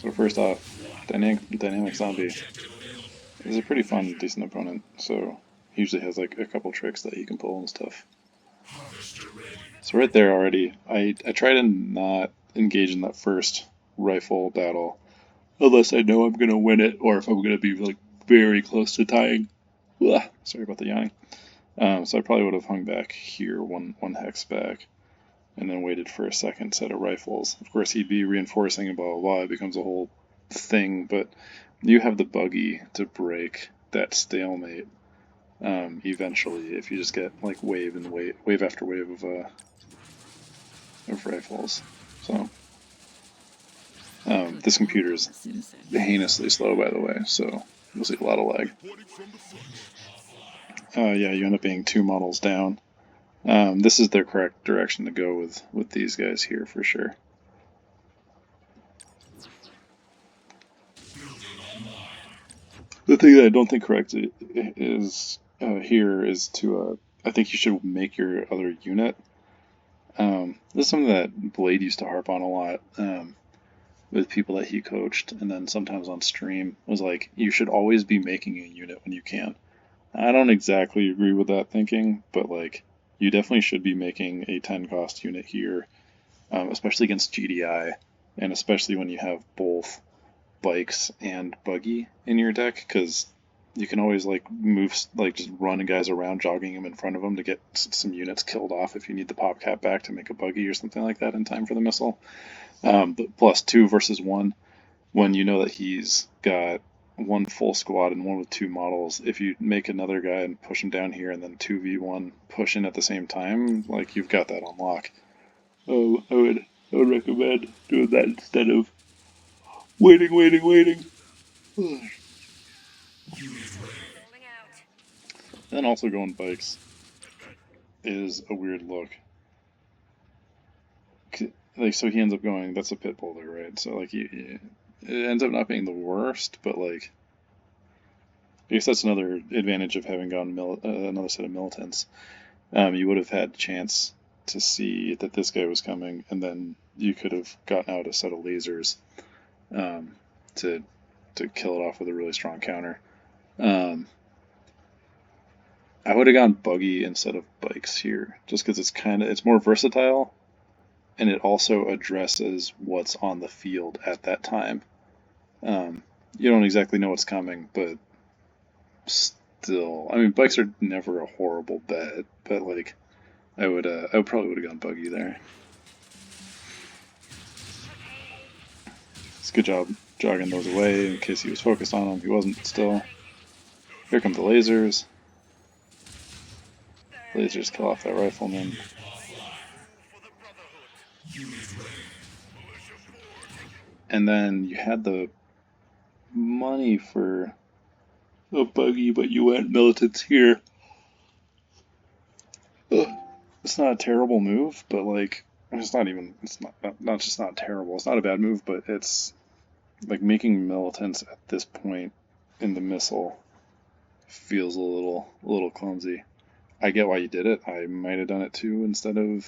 So first off, Dynamic Zombie is a pretty fun, decent opponent, so he usually has like a couple tricks that he can pull and stuff. So right there already, I try to not engage in that first rifle battle unless I know I'm gonna win it or if I'm gonna be like very close to tying. Ugh, sorry about the yawning. So I probably would have hung back here one hex back and then waited for a second set of rifles. Of course, he'd be reinforcing and blah blah blah. It becomes a whole thing, but you have the buggy to break that stalemate eventually if you just get like wave after wave of rifles. So this computer is heinously slow, by the way, so you'll see a lot of lag. Yeah, you end up being 2 models down. This is the correct direction to go with these guys here for sure. The thing that I don't think correct is here is to I think you should make your other unit. This is something that Blade used to harp on a lot with people that he coached, and then sometimes on stream was like you should always be making a unit when you can. I don't exactly agree with that thinking, but like you definitely should be making a 10 cost unit here, especially against GDI, and especially when you have both bikes and buggy in your deck, because you can always like move, like just run guys around, jogging them in front of them to get some units killed off if you need the pop cap back to make a buggy or something like that in time for the missile. But plus 2 versus 1, when you know that he's got one full squad and one with 2 models, if you make another guy and push him down here and then 2v1 push in at the same time, like you've got that on lock. Oh, I would recommend doing that instead of waiting. Then also going bikes is a weird look. Like, so he ends up going, that's a pit bull there, right? So, like, it ends up not being the worst, but, like, I guess that's another advantage of having gone another set of militants. You would have had a chance to see that this guy was coming, and then you could have gotten out a set of lasers to kill it off with a really strong counter. I would have gone buggy instead of bikes here, just because it's more versatile, and it also addresses what's on the field at that time. You don't exactly know what's coming, but still, I mean, bikes are never a horrible bet, but like, I probably would have gone buggy there. It's a good job jogging those away in case he was focused on them. He wasn't still. Here come the lasers. Lasers kill off that rifleman. And then you had the money for a buggy, but you went militants here. Ugh. It's not a terrible move, but like it's not just not terrible. It's not a bad move, but it's like making militants at this point in the missile feels a little clumsy. I get why you did it. I might have done it too instead of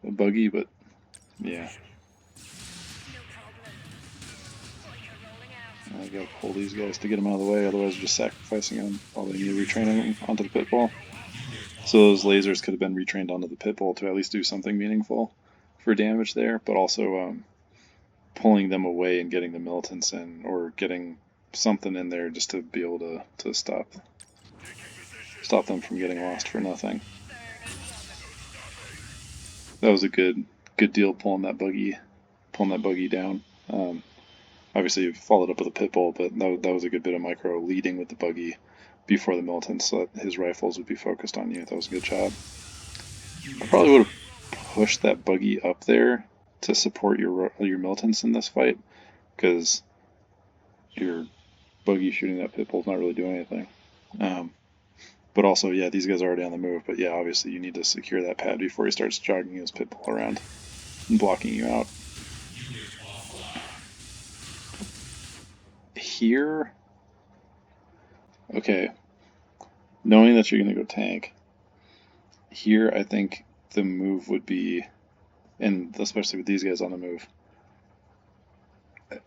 a buggy, but yeah. I gotta pull these guys to get them out of the way, otherwise we're just sacrificing them while they need retraining them onto the pit bull. So those lasers could have been retrained onto the pit bull to at least do something meaningful for damage there, but also pulling them away and getting the militants in, or getting something in there just to be able to stop them from getting lost for nothing. That was a good deal pulling that buggy down. Obviously, you followed up with a pit bull, but that was a good bit of micro leading with the buggy before the militants, so that his rifles would be focused on you. That was a good job. I probably would have pushed that buggy up there to support your militants in this fight, because your buggy shooting that pit bull is not really doing anything. But also, yeah, these guys are already on the move, but yeah, obviously you need to secure that pad before he starts jogging his pit bull around and blocking you out. Here, okay, knowing that you're going to go tank, here I think the move would be, and especially with these guys on the move,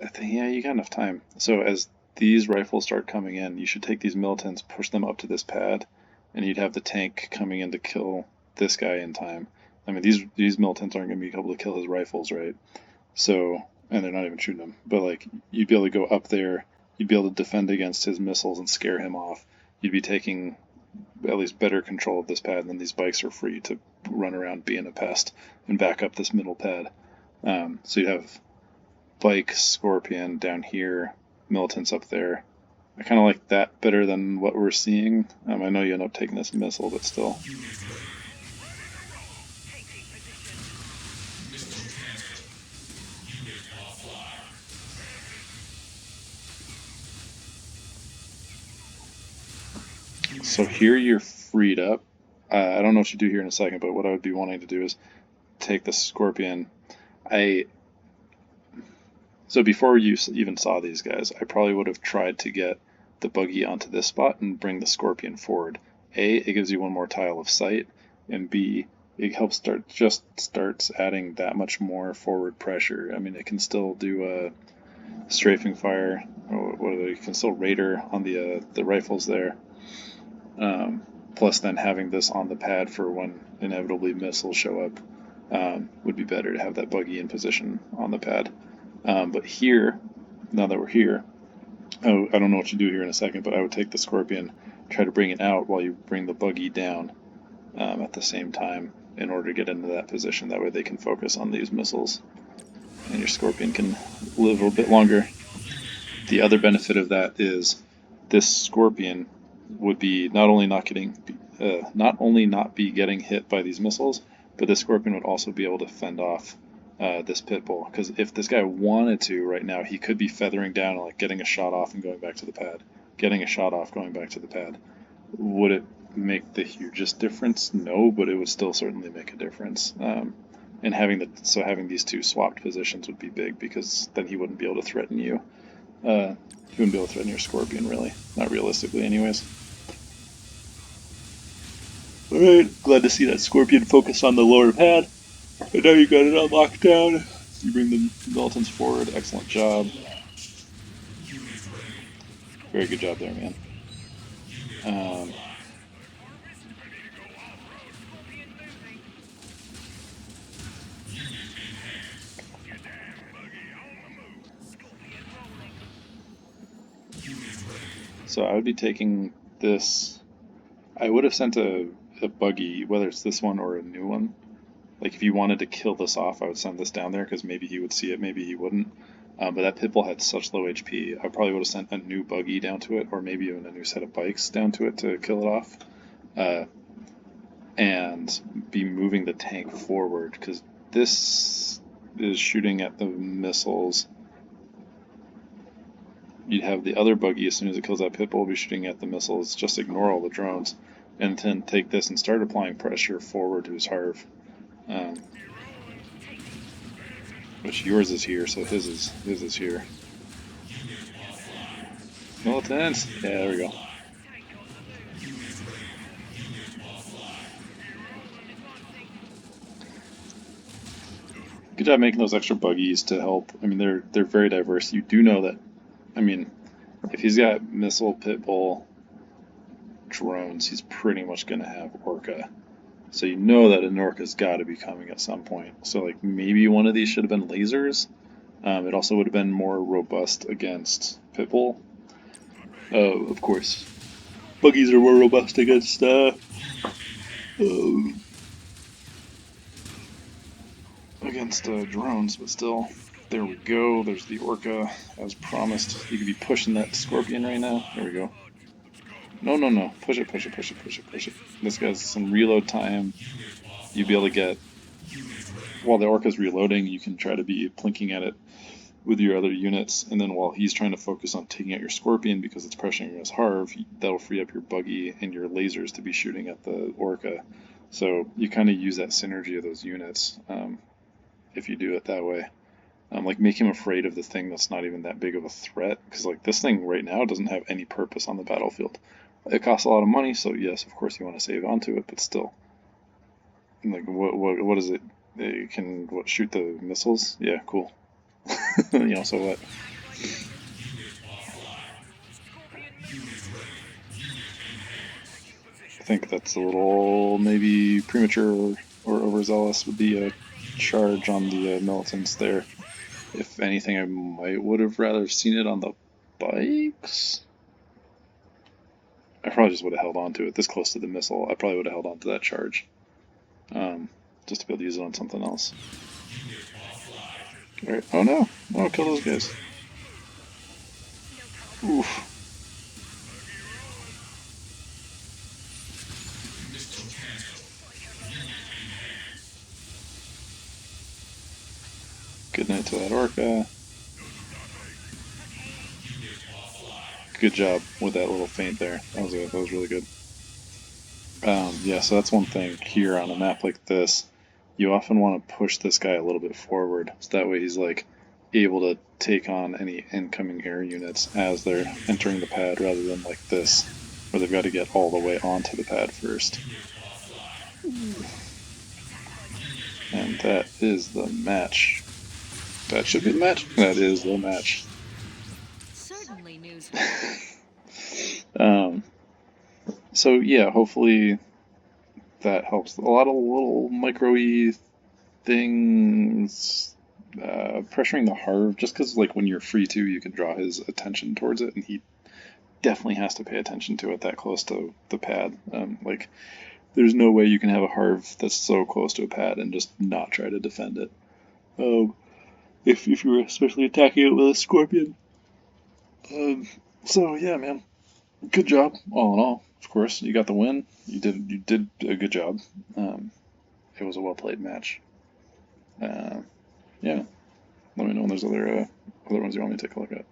I think, yeah, you got enough time. So as these rifles start coming in, you should take these militants, push them up to this pad, and you'd have the tank coming in to kill this guy in time. I mean, these militants aren't going to be able to kill his rifles, right? So, and they're not even shooting him. But like, you'd be able to go up there, you'd be able to defend against his missiles and scare him off. You'd be taking at least better control of this pad, and then these bikes are free to run around being a pest and back up this middle pad. So you'd have Bike, Scorpion down here, militants up there. I kind of like that better than what we're seeing. I know you end up taking this missile, but still. So here you're freed up. I don't know what you do here in a second, but what I would be wanting to do is take the Scorpion. So before you even saw these guys, I probably would have tried to get the buggy onto this spot and bring the Scorpion forward. A, it gives you one more tile of sight, and B, it helps starts adding that much more forward pressure. I mean, it can still do a strafing fire, or you can still radar on the rifles there. Plus, then having this on the pad for when inevitably missiles show up would be better to have that buggy in position on the pad. But here, now that we're here, I don't know what you do here in a second, but I would take the Scorpion, try to bring it out while you bring the buggy down at the same time in order to get into that position. That way they can focus on these missiles, and your Scorpion can live a little bit longer. The other benefit of that is this Scorpion would be not only not be getting hit by these missiles, but the Scorpion would also be able to fend off this Pitbull. Because if this guy wanted to right now, he could be feathering down and like getting a shot off and going back to the pad, getting a shot off, going back to the pad. Would it make the hugest difference? No, but it would still certainly make a difference. And having these two swapped positions would be big, because then he wouldn't be able to threaten you. He wouldn't be able to threaten your Scorpion, really. Not realistically, anyways. Alright, glad to see that Scorpion focused on the lower pad. And now you got it on lockdown. You bring the militants forward. Excellent job. Very good job there, man. So I would be taking this. I would have sent a buggy, whether it's this one or a new one. Like, if you wanted to kill this off, I would send this down there, because maybe he would see it, maybe he wouldn't. But that Pitbull had such low HP, I probably would have sent a new buggy down to it, or maybe even a new set of bikes down to it to kill it off. And be moving the tank forward, because this is shooting at the missiles. You'd have the other buggy, as soon as it kills that Pitbull, be shooting at the missiles. Just ignore all the drones, and then take this and start applying pressure forward to his Harv. Which yours is here, so his is here. Militants? Yeah, there we go. Good job making those extra buggies to help. I mean, they're very diverse. You do know that, I mean, if he's got missile, Pitbull, drones, he's pretty much going to have Orca. So you know that an Orca's got to be coming at some point. So like, maybe one of these should have been lasers. It also would have been more robust against Pitbull. Of course, buggies are more robust against drones, but still. There we go. There's the Orca, as promised. You could be pushing that Scorpion right now. There we go. No. Push it. This guy's some reload time. You'd be able to get, while the Orca's reloading, you can try to be plinking at it with your other units, and then while he's trying to focus on taking out your Scorpion because it's pressuring his Harv, that'll free up your buggy and your lasers to be shooting at the Orca. So you kind of use that synergy of those units if you do it that way. Like, make him afraid of the thing that's not even that big of a threat, because like, this thing right now doesn't have any purpose on the battlefield. It costs a lot of money, so yes, of course you want to save onto it, but still. Like, what is it? It can shoot the missiles? Yeah, cool. So what? I think that's a little maybe premature or overzealous with the charge on the militants there. If anything, I might would have rather seen it on the bikes. I probably just would have held on to it this close to the missile. I probably would have held on to that charge, just to be able to use it on something else. All right. Oh no! Oh, kill those guys. Oof. Good night to that orca. Good job with that little feint there. That was really good. Yeah, so that's one thing here on a map like this. You often want to push this guy a little bit forward, so that way he's like able to take on any incoming air units as they're entering the pad, rather than like this, where they've got to get all the way onto the pad first. And that is the match. That should be the match. That is the match. Certainly news. So yeah, hopefully that helps. A lot of little micro-y things, pressuring the Harv, just because like when you're free to, you can draw his attention towards it, and he definitely has to pay attention to it that close to the pad. Like, there's no way you can have a Harv that's so close to a pad and just not try to defend it. If you were especially attacking it with a Scorpion. So yeah, man, good job all in all. Of course, you got the win. You did a good job. It was a well played match. Yeah, let me know when there's other ones you want me to take a look at.